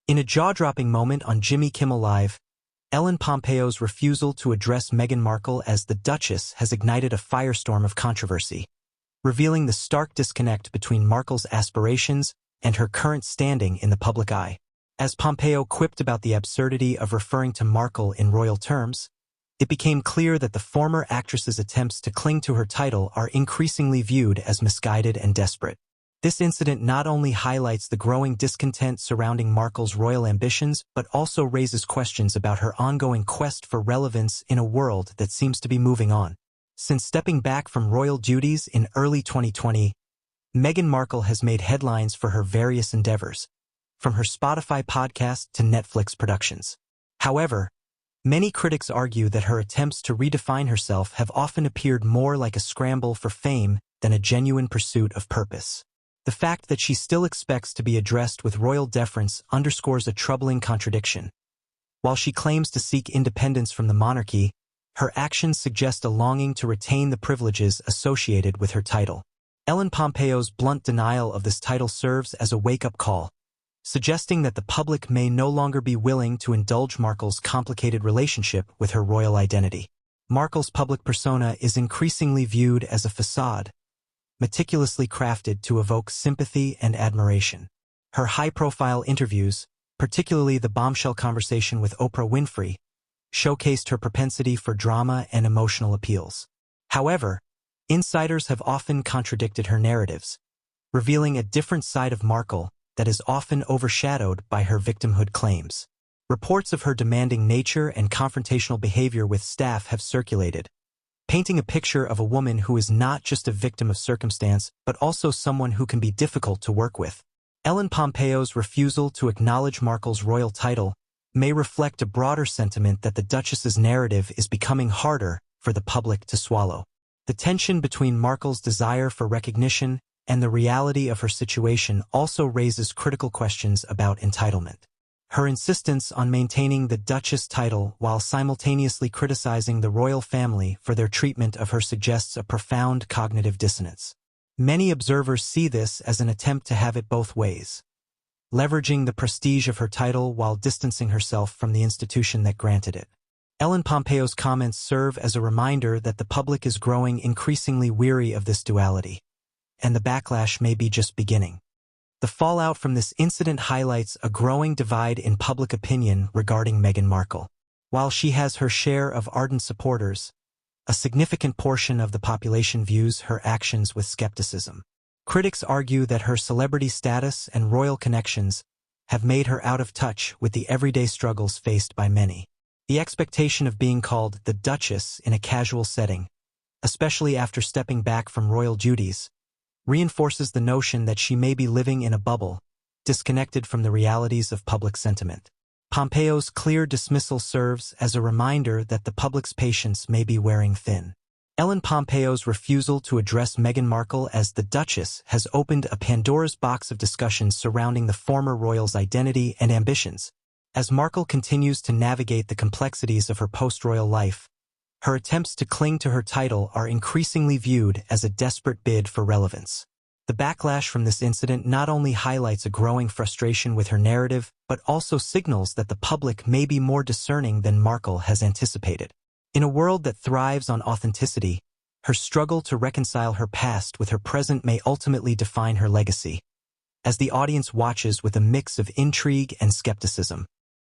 In a jaw-dropping moment on Jimmy Kimmel Live, Ellen Pompeo's refusal to address Meghan Markle as the Duchess has ignited a firestorm of controversy, revealing the stark disconnect between Markle's aspirations and her current standing in the public eye. As Pompeo quipped about the absurdity of referring to Markle in royal terms, it became clear that the former actress's attempts to cling to her title are increasingly viewed as misguided and desperate. This incident not only highlights the growing discontent surrounding Markle's royal ambitions, but also raises questions about her ongoing quest for relevance in a world that seems to be moving on. Since stepping back from royal duties in early 2020, Meghan Markle has made headlines for her various endeavors, from her Spotify podcast to Netflix productions. However, many critics argue that her attempts to redefine herself have often appeared more like a scramble for fame than a genuine pursuit of purpose. The fact that she still expects to be addressed with royal deference underscores a troubling contradiction. While she claims to seek independence from the monarchy, her actions suggest a longing to retain the privileges associated with her title. Ellen Pompeo's blunt denial of this title serves as a wake-up call, suggesting that the public may no longer be willing to indulge Markle's complicated relationship with her royal identity. Markle's public persona is increasingly viewed as a facade, meticulously crafted to evoke sympathy and admiration. Her high-profile interviews, particularly the bombshell conversation with Oprah Winfrey, showcased her propensity for drama and emotional appeals. However, insiders have often contradicted her narratives, revealing a different side of Markle that is often overshadowed by her victimhood claims. Reports of her demanding nature and confrontational behavior with staff have circulated, painting a picture of a woman who is not just a victim of circumstance, but also someone who can be difficult to work with. Ellen Pompeo's refusal to acknowledge Markle's royal title may reflect a broader sentiment that the Duchess's narrative is becoming harder for the public to swallow. The tension between Markle's desire for recognition and the reality of her situation also raises critical questions about entitlement. Her insistence on maintaining the Duchess title while simultaneously criticizing the royal family for their treatment of her suggests a profound cognitive dissonance. Many observers see this as an attempt to have it both ways, leveraging the prestige of her title while distancing herself from the institution that granted it. Ellen Pompeo's comments serve as a reminder that the public is growing increasingly weary of this duality, and the backlash may be just beginning. The fallout from this incident highlights a growing divide in public opinion regarding Meghan Markle. While she has her share of ardent supporters, a significant portion of the population views her actions with skepticism. Critics argue that her celebrity status and royal connections have made her out of touch with the everyday struggles faced by many. The expectation of being called the Duchess in a casual setting, especially after stepping back from royal duties, reinforces the notion that she may be living in a bubble, disconnected from the realities of public sentiment. Pompeo's clear dismissal serves as a reminder that the public's patience may be wearing thin. Ellen Pompeo's refusal to address Meghan Markle as the Duchess has opened a Pandora's box of discussions surrounding the former royal's identity and ambitions. As Markle continues to navigate the complexities of her post-royal life, her attempts to cling to her title are increasingly viewed as a desperate bid for relevance. The backlash from this incident not only highlights a growing frustration with her narrative, but also signals that the public may be more discerning than Markle has anticipated. In a world that thrives on authenticity, her struggle to reconcile her past with her present may ultimately define her legacy. As the audience watches with a mix of intrigue and skepticism,